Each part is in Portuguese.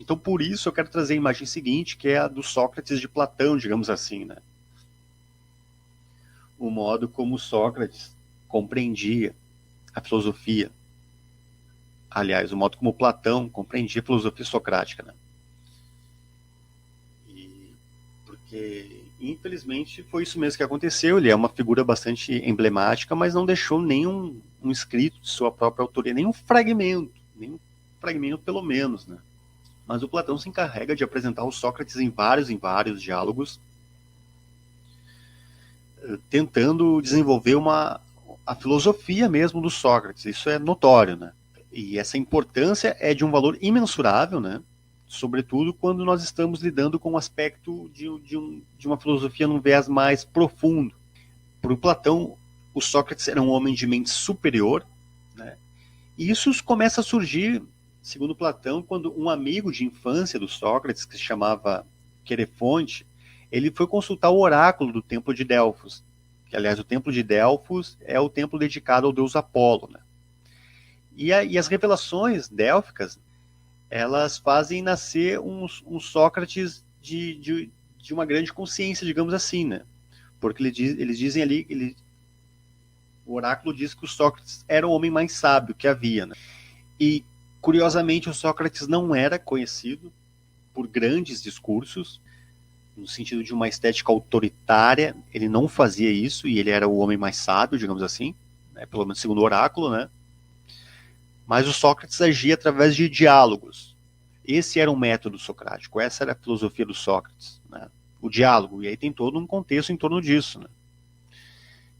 Então, por isso, eu quero trazer a imagem seguinte, que é a do Sócrates de Platão, digamos assim, né? O modo como Sócrates compreendia a filosofia. Aliás, o modo como Platão compreendia a filosofia socrática, né? Porque, infelizmente, foi isso mesmo que aconteceu. Ele é uma figura bastante emblemática, mas não deixou nenhum escrito de sua própria autoria, nenhum fragmento pelo menos, né? Mas o Platão se encarrega de apresentar o Sócrates em vários diálogos, tentando desenvolver a filosofia mesmo do Sócrates. Isso é notório, né? E essa importância é de um valor imensurável, né? Sobretudo quando nós estamos lidando com o aspecto de uma filosofia num viés mais profundo. Para o Platão, o Sócrates era um homem de mente superior, né? E isso começa a surgir, segundo Platão, quando um amigo de infância do Sócrates, que se chamava Querefonte, ele foi consultar o oráculo do Templo de Delfos. Que, aliás, o Templo de Delfos é o templo dedicado ao deus Apolo, né? E as revelações délficas, elas fazem nascer um Sócrates de uma grande consciência, digamos assim, né? Porque eles dizem ali, o oráculo diz que o Sócrates era o homem mais sábio que havia, né? E, curiosamente, o Sócrates não era conhecido por grandes discursos, no sentido de uma estética autoritária, ele não fazia isso, e ele era o homem mais sábio, digamos assim, né? Pelo menos segundo o oráculo, né? Mas o Sócrates agia através de diálogos. Esse era um método socrático, essa era a filosofia do Sócrates, né? O diálogo, e aí tem todo um contexto em torno disso, né?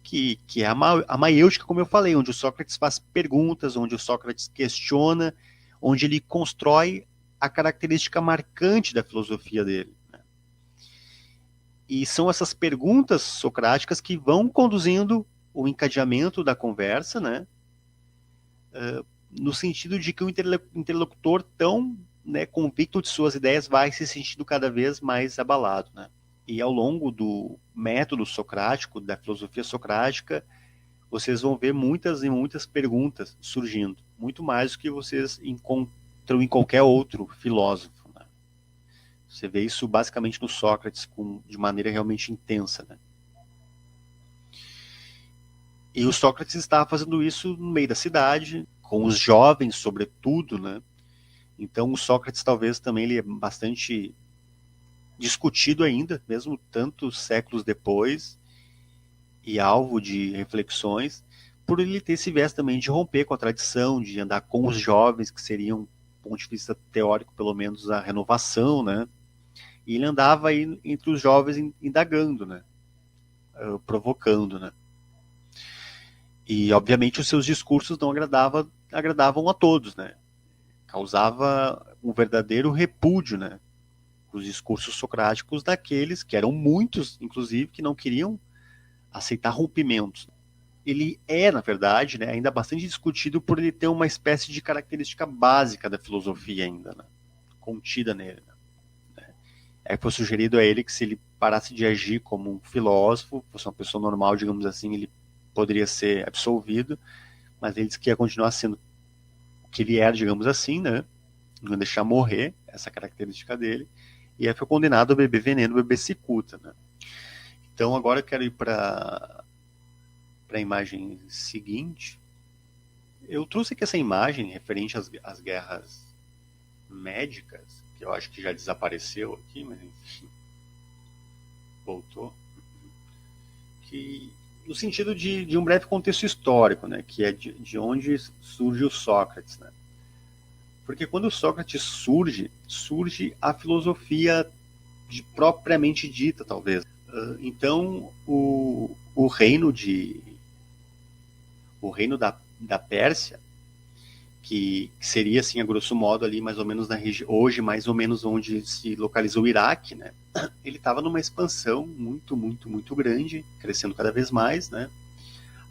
Que é a maiêutica, como eu falei, onde o Sócrates faz perguntas, onde o Sócrates questiona, onde ele constrói a característica marcante da filosofia dele, né? E são essas perguntas socráticas que vão conduzindo o encadeamento da conversa, né? No sentido de que o interlocutor tão, né, convicto de suas ideias vai se sentindo cada vez mais abalado, né? E ao longo do método socrático, da filosofia socrática, vocês vão ver muitas e muitas perguntas surgindo, muito mais do que vocês encontram em qualquer outro filósofo, né? Você vê isso basicamente no Sócrates de maneira realmente intensa, né? E o Sócrates estava fazendo isso no meio da cidade, com os jovens, sobretudo, né? Então o Sócrates talvez também ele é bastante discutido ainda, mesmo tantos séculos depois, e alvo de reflexões, por ele ter esse viés também de romper com a tradição, de andar com os jovens, que seriam, do ponto de vista teórico, pelo menos a renovação, né? E ele andava aí entre os jovens indagando, né? Provocando, né? E, obviamente, os seus discursos não agradavam a todos, né? Causava um verdadeiro repúdio, né? Os discursos socráticos daqueles, que eram muitos, inclusive, que não queriam aceitar rompimentos. Ele é, na verdade, né, ainda bastante discutido por ele ter uma espécie de característica básica da filosofia ainda, né? Contida nele, né? Aí foi sugerido a ele que se ele parasse de agir como um filósofo, fosse uma pessoa normal, digamos assim, ele poderia ser absolvido, mas ele disse que ia continuar sendo o que ele era, digamos assim, né? Não ia deixar morrer essa característica dele, e aí foi condenado a beber veneno, beber cicuta, né? Então agora eu quero ir para a imagem seguinte. Eu trouxe aqui essa imagem referente às guerras médicas, que eu acho que já desapareceu aqui, mas enfim, voltou. Que, no sentido de um breve contexto histórico, né, que é de onde surge o Sócrates, né? Porque quando o Sócrates surge a filosofia propriamente dita, talvez. Então, o reino da Pérsia, que seria, assim, a grosso modo, ali mais ou menos na região, hoje mais ou menos onde se localiza o Iraque, né? Ele estava numa expansão muito, muito, muito grande, crescendo cada vez mais, né?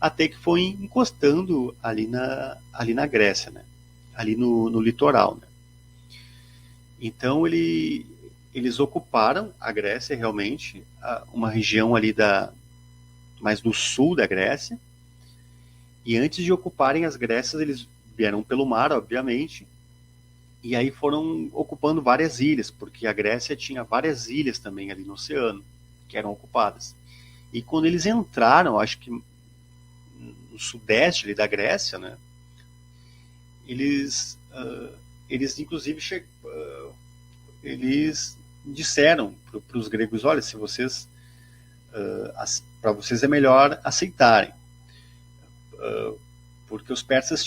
Até que foi encostando ali na Grécia, né? Ali no litoral, né? Então eles ocuparam a Grécia realmente, uma região ali mais do sul da Grécia, e antes de ocuparem as Grécias, eles vieram pelo mar, obviamente, E aí foram ocupando várias ilhas, porque a Grécia tinha várias ilhas também ali no oceano, que eram ocupadas. E quando eles entraram, acho que no sudeste ali da Grécia, né, eles inclusive eles disseram para os gregos: olha, se vocês para vocês é melhor aceitarem, porque os persas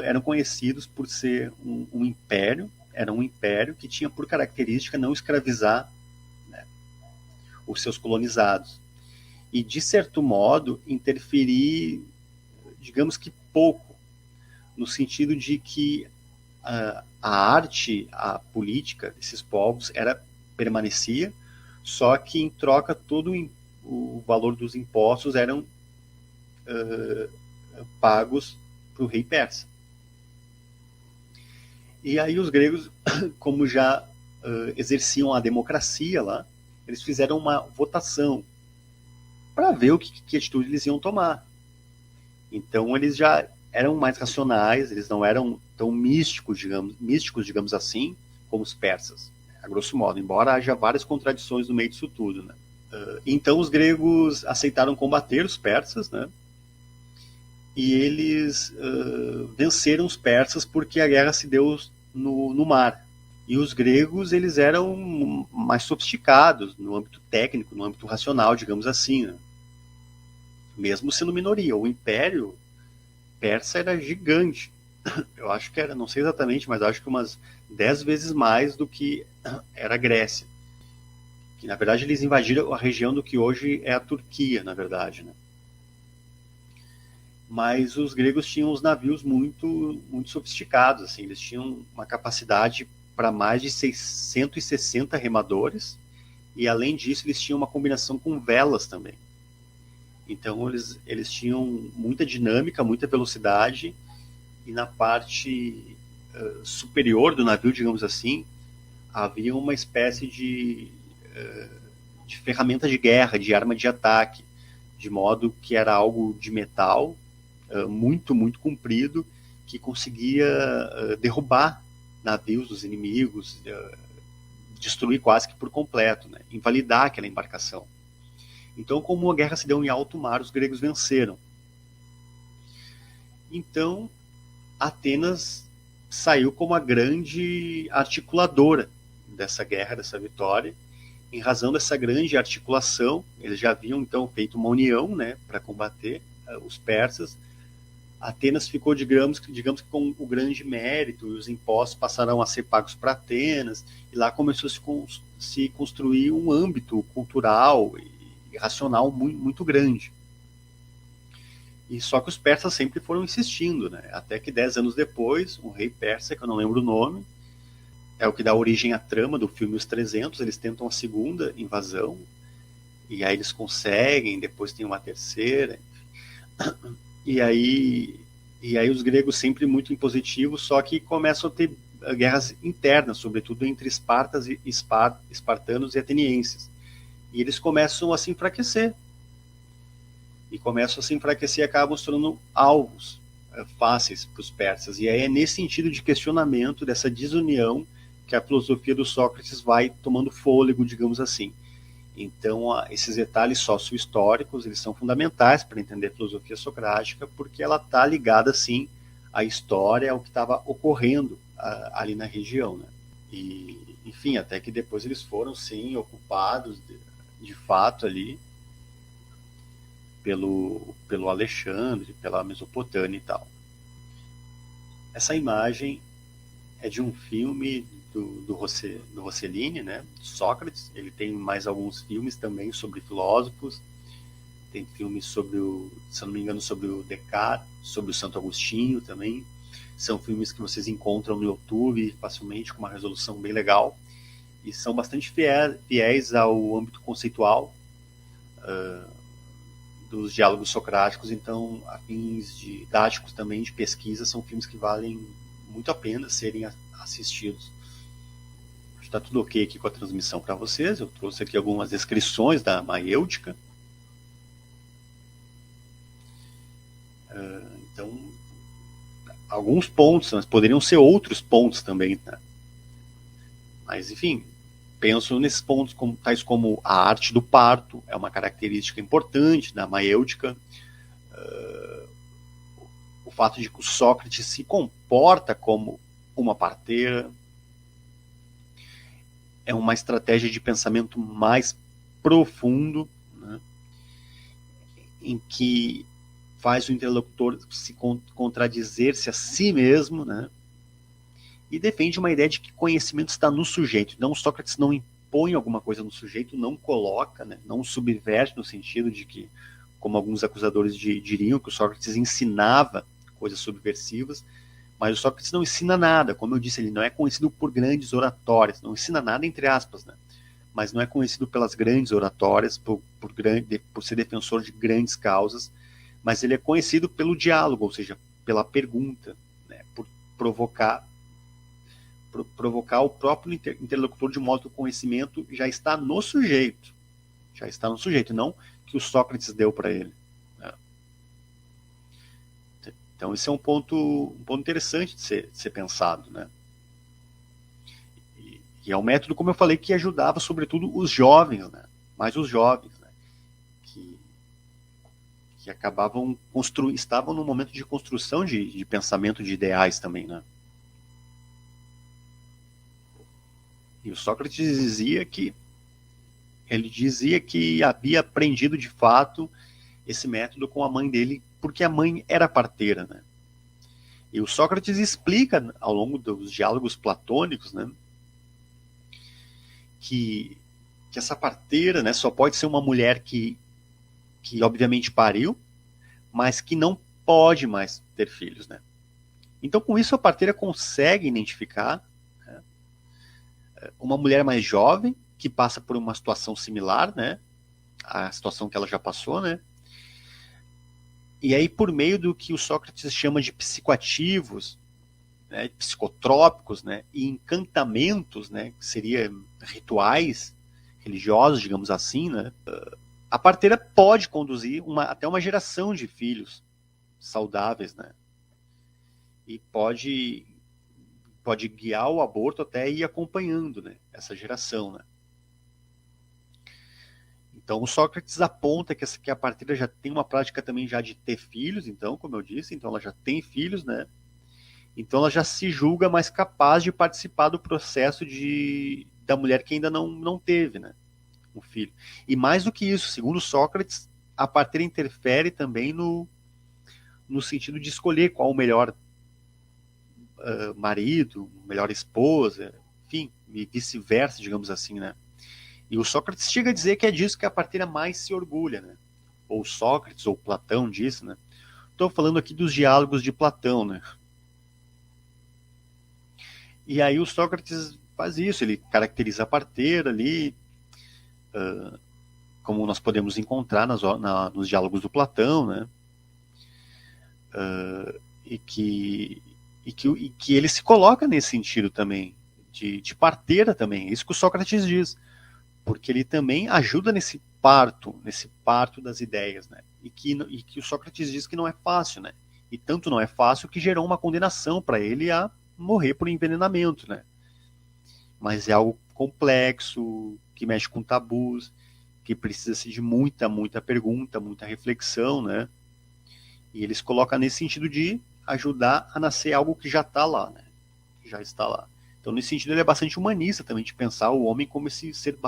eram conhecidos por ser um império, era um império que tinha por característica não escravizar, né, os seus colonizados, e de certo modo interferir, digamos que pouco, no sentido de que a arte, a política desses povos permanecia, só que em troca todo o valor dos impostos eram pagos para o rei persa. E aí os gregos, como já exerciam a democracia lá, eles fizeram uma votação para ver que atitude eles iam tomar. Então eles já eram mais racionais, eles não eram tão místicos, digamos assim, como os persas, a grosso modo, embora haja várias contradições no meio disso tudo, né? Então os gregos aceitaram combater os persas, né? E eles venceram os persas porque a guerra se deu no mar. E os gregos, eles eram mais sofisticados no âmbito técnico, no âmbito racional, digamos assim, né? Mesmo sendo minoria. O império persa era gigante. Eu acho que era, não sei exatamente, mas acho que umas 10 vezes mais do que era a Grécia. Que, na verdade, eles invadiram a região do que hoje é a Turquia, na verdade, né? Mas os gregos tinham os navios muito, muito sofisticados, assim, eles tinham uma capacidade para mais de 660 remadores, e além disso eles tinham uma combinação com velas também. Então eles tinham muita dinâmica, muita velocidade, e na parte superior do navio, digamos assim, havia uma espécie de ferramenta de guerra, de arma de ataque, de modo que era algo de metal, muito, muito comprido, que conseguia derrubar navios dos inimigos, destruir quase que por completo, né? Invalidar aquela embarcação. Então, como a guerra se deu em alto mar, os gregos venceram. Então, Atenas saiu como a grande articuladora dessa guerra, dessa vitória. Em razão dessa grande articulação, eles já haviam então feito uma união, né, para combater os persas. Atenas ficou, digamos que com o grande mérito, e os impostos passaram a ser pagos para Atenas, e lá começou a se construir um âmbito cultural e racional muito, muito grande. E só que os persas sempre foram insistindo, né? Até que 10 anos depois, um rei persa, que eu não lembro o nome, é o que dá origem à trama do filme Os 300, eles tentam a segunda invasão, e aí eles conseguem, depois tem uma terceira, e aí os gregos sempre muito impositivos, só que começam a ter guerras internas, sobretudo entre espartanos e atenienses. E eles começam a se enfraquecer. E acabam se tornando alvos fáceis para os persas. E aí é nesse sentido de questionamento, dessa desunião, que a filosofia do Sócrates vai tomando fôlego, digamos assim. Então, esses detalhes sócio-históricos, eles são fundamentais para entender a filosofia socrática, porque ela está ligada, sim, à história, ao que estava ocorrendo ali na região, né? E, enfim, até que depois eles foram, sim, ocupados, de fato, ali, pelo Alexandre, pela Mesopotâmia e tal. Essa imagem é de um filme do Rossellini, né, Sócrates. Ele tem mais alguns filmes também sobre filósofos. Tem filmes sobre se não me engano, sobre o Descartes, sobre o Santo Agostinho também. São filmes que vocês encontram no YouTube facilmente, com uma resolução bem legal. E são bastante fiéis ao âmbito conceitual dos diálogos socráticos. Então, a fins didáticos também, de pesquisa, são filmes que valem muito a pena serem assistidos. Está tudo ok aqui com a transmissão para vocês. Eu trouxe aqui algumas descrições da maêutica. Então, alguns pontos, mas poderiam ser outros pontos também, né? Mas, enfim, penso nesses pontos tais como a arte do parto, é uma característica importante da maêutica, o fato de que o Sócrates se comporta como uma parteira, é uma estratégia de pensamento mais profundo, né, em que faz o interlocutor se contradizer-se a si mesmo, né, e defende uma ideia de que conhecimento está no sujeito. Então, Sócrates não impõe alguma coisa no sujeito, não coloca, né, não subverte no sentido de que, como alguns acusadores diriam, que o Sócrates ensinava coisas subversivas, mas o Sócrates não ensina nada. Como eu disse, ele não é conhecido por grandes oratórias, não ensina nada entre aspas, né, mas não é conhecido pelas grandes oratórias, por ser defensor de grandes causas, mas ele é conhecido pelo diálogo, ou seja, pela pergunta, né, por provocar o próprio interlocutor de modo que o conhecimento já está no sujeito, não que o Sócrates deu para ele. Né? Então esse é um ponto interessante de ser pensado, né? E é um método, como eu falei, que ajudava sobretudo os jovens, né? Mais os jovens, né? que acabavam estavam num momento de construção de pensamento, de ideais também, né? E o Sócrates dizia que havia aprendido de fato esse método com a mãe dele, porque a mãe era parteira, né? E o Sócrates explica ao longo dos diálogos platônicos, né, que essa parteira, né, só pode ser uma mulher que obviamente pariu, mas que não pode mais ter filhos, né? Então, com isso, a parteira consegue identificar, né, uma mulher mais jovem que passa por uma situação similar, né, à situação que ela já passou, né? E aí, por meio do que o Sócrates chama de psicoativos, né, psicotrópicos, né, e encantamentos, né, que seriam rituais religiosos, digamos assim, né, a parteira pode conduzir até uma geração de filhos saudáveis, né, e pode guiar o aborto até ir acompanhando, né, essa geração, né. Então o Sócrates aponta que a parteira já tem uma prática também já de ter filhos, então, como eu disse, então ela já tem filhos, né. Então ela já se julga mais capaz de participar do processo da mulher que ainda não teve, né, um filho. E mais do que isso, segundo Sócrates, a parteira interfere também no sentido de escolher qual o melhor marido, melhor esposa, enfim, e vice-versa, digamos assim, né. E o Sócrates chega a dizer que é disso que a parteira mais se orgulha, né. Ou Sócrates, ou Platão diz, né. Estou falando aqui dos diálogos de Platão, né. E aí o Sócrates faz isso, ele caracteriza a parteira ali, como nós podemos encontrar nos diálogos do Platão, né? E que ele se coloca nesse sentido também, de parteira também, é isso que o Sócrates diz, porque ele também ajuda nesse parto das ideias, né? E que o Sócrates diz que não é fácil, né? E tanto não é fácil que gerou uma condenação para ele a morrer por envenenamento, né? Mas é algo complexo, que mexe com tabus, que precisa-se de muita pergunta, muita reflexão, né? E eles colocam nesse sentido de ajudar a nascer algo que já está lá, né? Que já está lá. Então, nesse sentido, ele é bastante humanista também, de pensar o homem como esse ser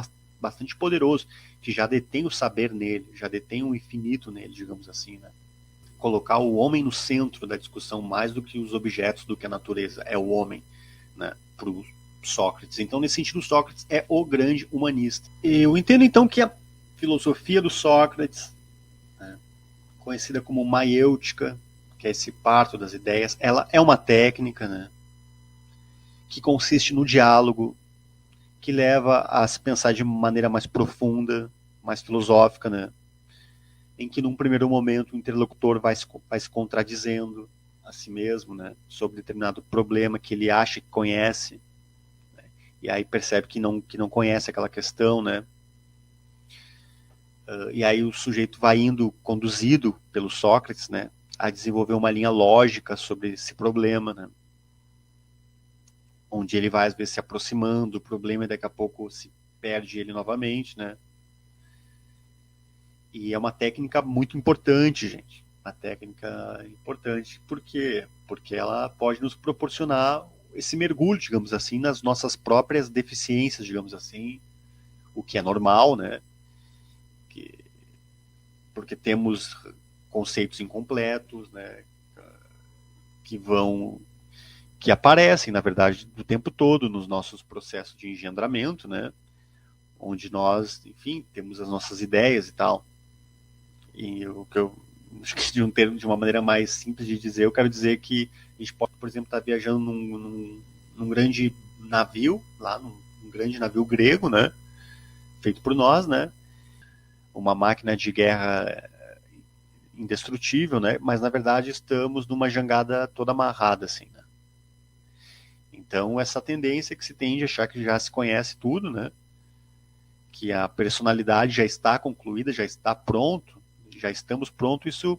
bastante poderoso, que já detém o saber nele, já detém o infinito nele, digamos assim, né? Colocar o homem no centro da discussão mais do que os objetos, do que a natureza, é o homem, né? Para o Sócrates. Então, nesse sentido, Sócrates é o grande humanista. Eu entendo, então, que a filosofia do Sócrates, né, conhecida como maiêutica, que é esse parto das ideias, ela é uma técnica, né, que consiste no diálogo, que leva a se pensar de maneira mais profunda, mais filosófica, né, em que num primeiro momento o interlocutor vai se contradizendo a si mesmo, né, sobre determinado problema que ele acha que conhece, né, e aí percebe que não conhece aquela questão, né. E aí o sujeito vai indo, conduzido pelo Sócrates, né, a desenvolver uma linha lógica sobre esse problema, né. onde ele vai às vezes se aproximando do problema e daqui a pouco se perde ele novamente, né? E é uma técnica muito importante, gente. Uma técnica importante. Por quê? Porque ela pode nos proporcionar esse mergulho, digamos assim, nas nossas próprias deficiências, digamos assim, o que é normal, né? Porque temos conceitos incompletos, né? Que aparecem, na verdade, do tempo todo nos nossos processos de engendramento, né? Onde nós, enfim, temos as nossas ideias e tal. E o que eu acho que de uma maneira mais simples de dizer, eu quero dizer que a gente pode, por exemplo, estar viajando num grande navio, lá num grande navio grego, né? Feito por nós, né? Uma máquina de guerra indestrutível, né? Mas na verdade estamos numa jangada toda amarrada, assim, né? Então essa tendência que se tem de achar que já se conhece tudo, né? Que a personalidade já está concluída, já está pronto, já estamos prontos, isso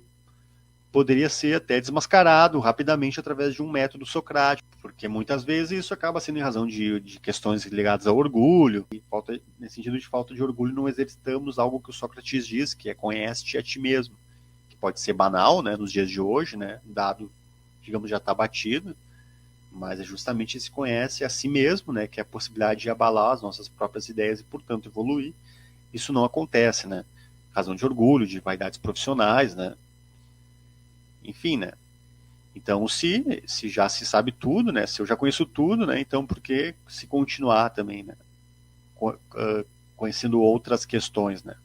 poderia ser até desmascarado rapidamente através de um método socrático, porque muitas vezes isso acaba sendo em razão de questões ligadas ao orgulho, e nesse sentido de falta de orgulho não exercitamos algo que o Sócrates diz, que é conhece-te a ti mesmo, que pode ser banal, né, nos dias de hoje, né, dado, digamos, já está batido, mas é justamente esse conhece a si mesmo, né, que é a possibilidade de abalar as nossas próprias ideias e, portanto, evoluir. Isso não acontece, né, razão de orgulho, de vaidades profissionais, né, enfim, né? Então, se já se sabe tudo, né? Se eu já conheço tudo, né? Então, por que se continuar também, né? Conhecendo outras questões, né?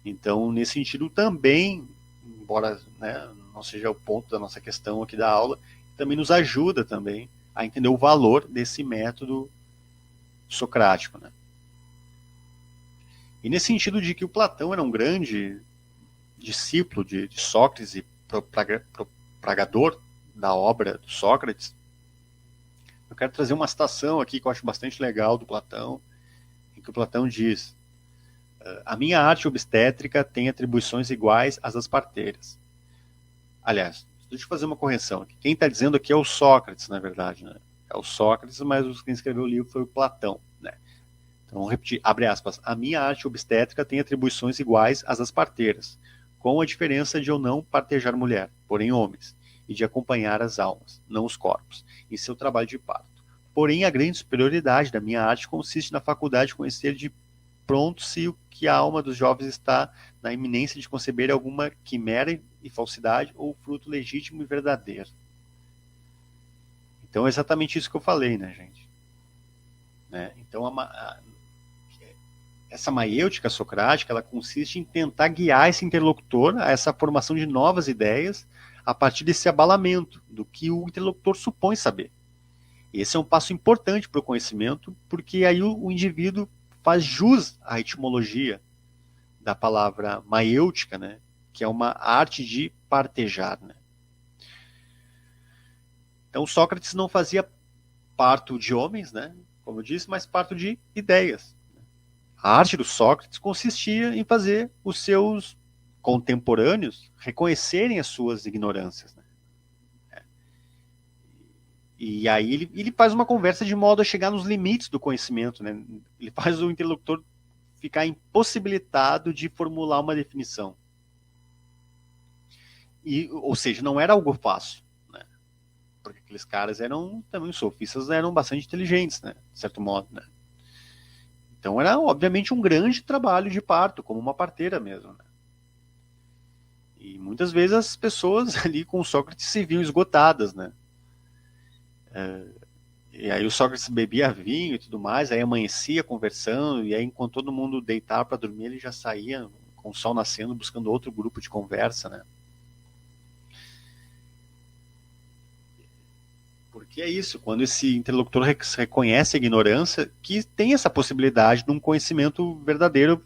Então, nesse sentido também, embora, né, não seja o ponto da nossa questão aqui da aula, também nos ajuda também a entender o valor desse método socrático, né? E nesse sentido de que o Platão era um grande discípulo de Sócrates e propagador da obra do Sócrates, eu quero trazer uma citação aqui que eu acho bastante legal do Platão, em que o Platão diz: a minha arte obstétrica tem atribuições iguais às das parteiras. Aliás, deixa eu fazer uma correção aqui. Quem está dizendo aqui é o Sócrates, na verdade, né? É o Sócrates, mas quem escreveu o livro foi o Platão, né? Então, vamos repetir, abre aspas, a minha arte obstétrica tem atribuições iguais às das parteiras, com a diferença de eu não partejar mulher, porém homens, e de acompanhar as almas, não os corpos, em seu trabalho de parto. Porém, a grande superioridade da minha arte consiste na faculdade de conhecer de pronto se o que a alma dos jovens está na iminência de conceber alguma quimera e falsidade ou fruto legítimo e verdadeiro. Então é exatamente isso que eu falei, né, gente? Né? Então essa maiêutica socrática, ela consiste em tentar guiar esse interlocutor a essa formação de novas ideias a partir desse abalamento do que o interlocutor supõe saber. Esse é um passo importante para o conhecimento, porque aí o indivíduo faz jus à etimologia da palavra maiêutica, né, que é uma arte de partejar, né. Então Sócrates não fazia parto de homens, né, como eu disse, mas parto de ideias. A arte do Sócrates consistia em fazer os seus contemporâneos reconhecerem as suas ignorâncias, né? E aí ele faz uma conversa de modo a chegar nos limites do conhecimento, né? Ele faz o interlocutor ficar impossibilitado de formular uma definição. Ou seja, não era algo fácil, né? Porque aqueles caras eram também, os sofistas eram bastante inteligentes, né? De certo modo, né? Então era, obviamente, um grande trabalho de parto, como uma parteira mesmo, né? E muitas vezes as pessoas ali com Sócrates se viam esgotadas, né? E aí o Sócrates bebia vinho e tudo mais, aí amanhecia conversando, e aí enquanto todo mundo deitava para dormir, ele já saía com o sol nascendo buscando outro grupo de conversa, né? Porque é isso, quando esse interlocutor reconhece a ignorância, que tem essa possibilidade de um conhecimento verdadeiro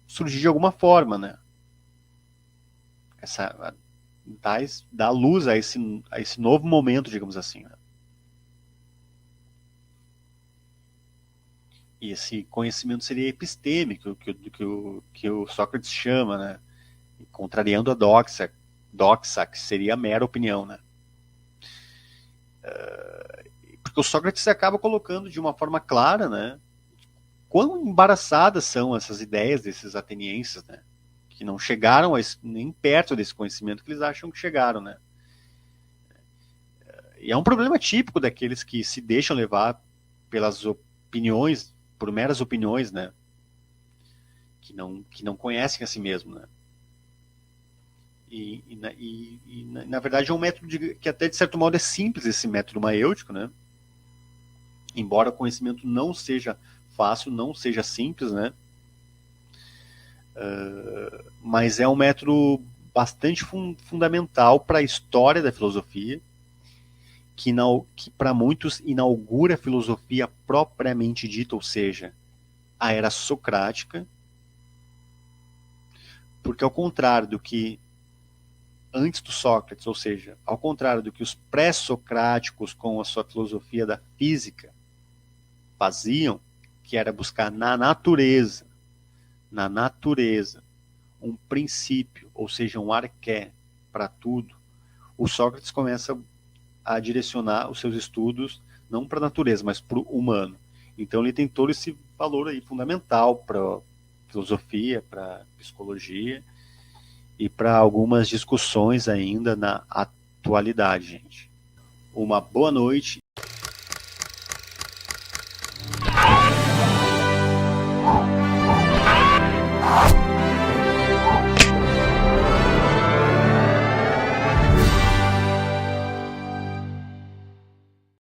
surgir de alguma forma, né? Dá luz a esse novo momento, digamos assim, né? E esse conhecimento seria epistêmico, que o Sócrates chama, né? Contrariando a doxa, que seria a mera opinião, né? Porque o Sócrates acaba colocando de uma forma clara, né, quão embaraçadas são essas ideias desses atenienses, né, que não chegaram nem perto desse conhecimento que eles acham que chegaram, né. E é um problema típico daqueles que se deixam levar pelas opiniões, por meras opiniões, né, que não conhecem a si mesmo, né. Na verdade é um método que até de certo modo é simples, esse método maêutico, né? Embora o conhecimento não seja fácil, não seja simples, né? Mas é um método bastante fundamental para a história da filosofia, que para muitos inaugura a filosofia propriamente dita, ou seja, a era socrática, porque ao contrário do que antes do Sócrates, ou seja, ao contrário do que os pré-socráticos com a sua filosofia da física faziam, que era buscar na natureza, um princípio, ou seja, um arqué para tudo, o Sócrates começa a direcionar os seus estudos não para a natureza, mas para o humano. Então ele tem todo esse valor aí fundamental para filosofia, para psicologia e para algumas discussões ainda na atualidade, gente. Uma boa noite.